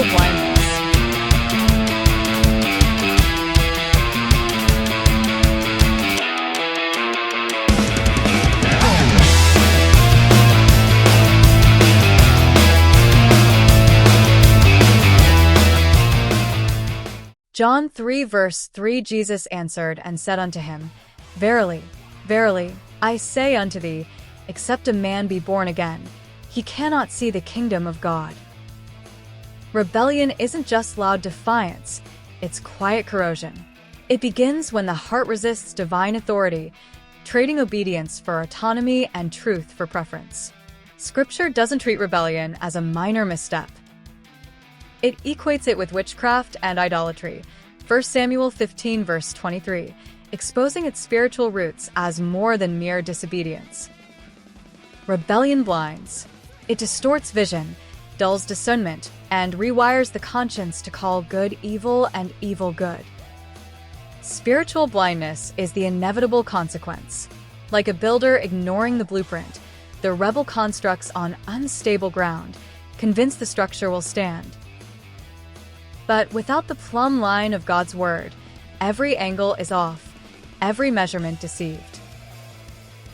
blindness. John 3 verse 3 Jesus answered and said unto him, Verily, verily, I say unto thee, except a man be born again, he cannot see the kingdom of God. Rebellion isn't just loud defiance, it's quiet corrosion. It begins when the heart resists divine authority, trading obedience for autonomy and truth for preference. Scripture doesn't treat rebellion as a minor misstep. It equates it with witchcraft and idolatry, 1 Samuel 15 verse 23, exposing its spiritual roots as more than mere disobedience. Rebellion blinds. It distorts vision, dulls discernment, and rewires the conscience to call good evil and evil good. Spiritual blindness is the inevitable consequence. Like a builder ignoring the blueprint, the rebel constructs on unstable ground, convinced the structure will stand. But without the plumb line of God's word, every angle is off, every measurement deceived.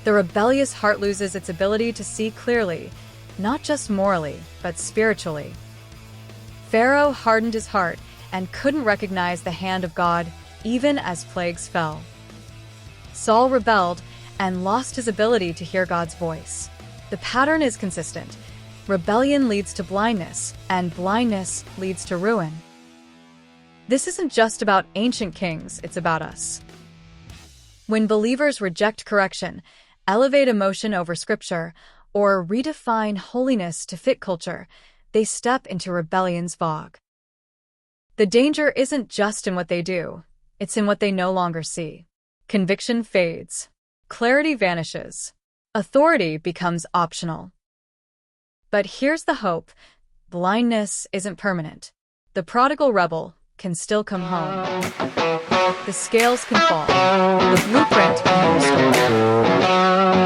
The rebellious heart loses its ability to see clearly, not just morally, but spiritually. Pharaoh hardened his heart and couldn't recognize the hand of God even as plagues fell. Saul rebelled and lost his ability to hear God's voice. The pattern is consistent. Rebellion leads to blindness, and blindness leads to ruin. This isn't just about ancient kings, it's about us. When believers reject correction, elevate emotion over scripture, or redefine holiness to fit culture, they step into rebellion's fog. The danger isn't just in what they do, it's in what they no longer see. Conviction fades. Clarity vanishes. Authority becomes optional. But here's the hope. Blindness isn't permanent. The prodigal rebel can still come home. The scales can fall. The blueprint can be restored.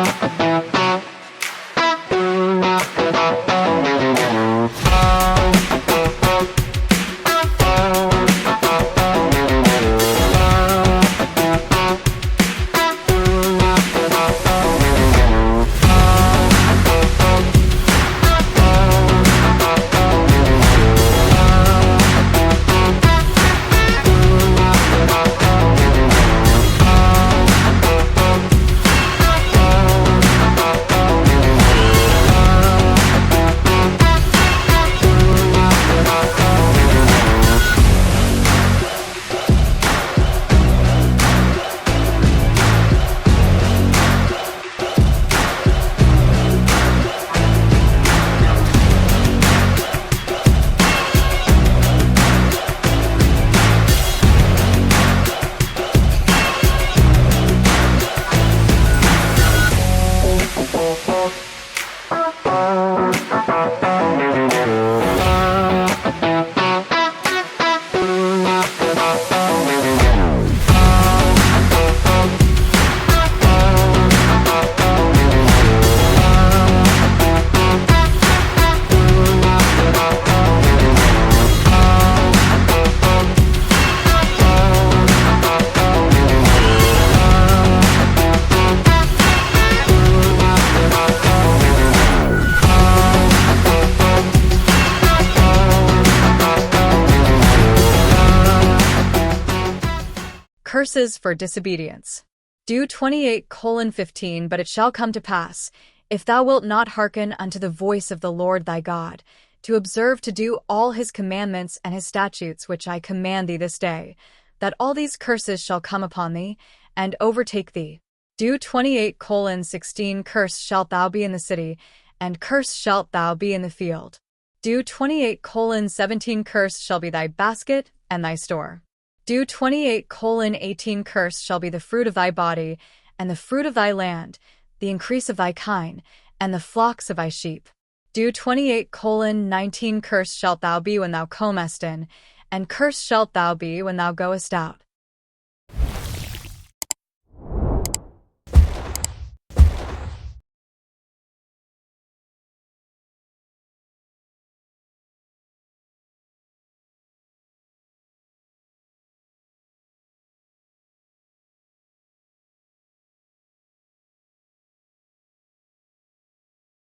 Curses for disobedience. Deut 28:15 But it shall come to pass, if thou wilt not hearken unto the voice of the Lord thy God, to observe to do all his commandments and his statutes which I command thee this day, that all these curses shall come upon thee, and overtake thee. Deut 28:16 Cursed shalt thou be in the city, and cursed shalt thou be in the field. Deut 28:17 Cursed shall be thy basket and thy store. Deut 28:18 Cursed shall be the fruit of thy body, and the fruit of thy land, the increase of thy kine, and the flocks of thy sheep. Deut 28:19 Cursed shalt thou be when thou comest in, and cursed shalt thou be when thou goest out.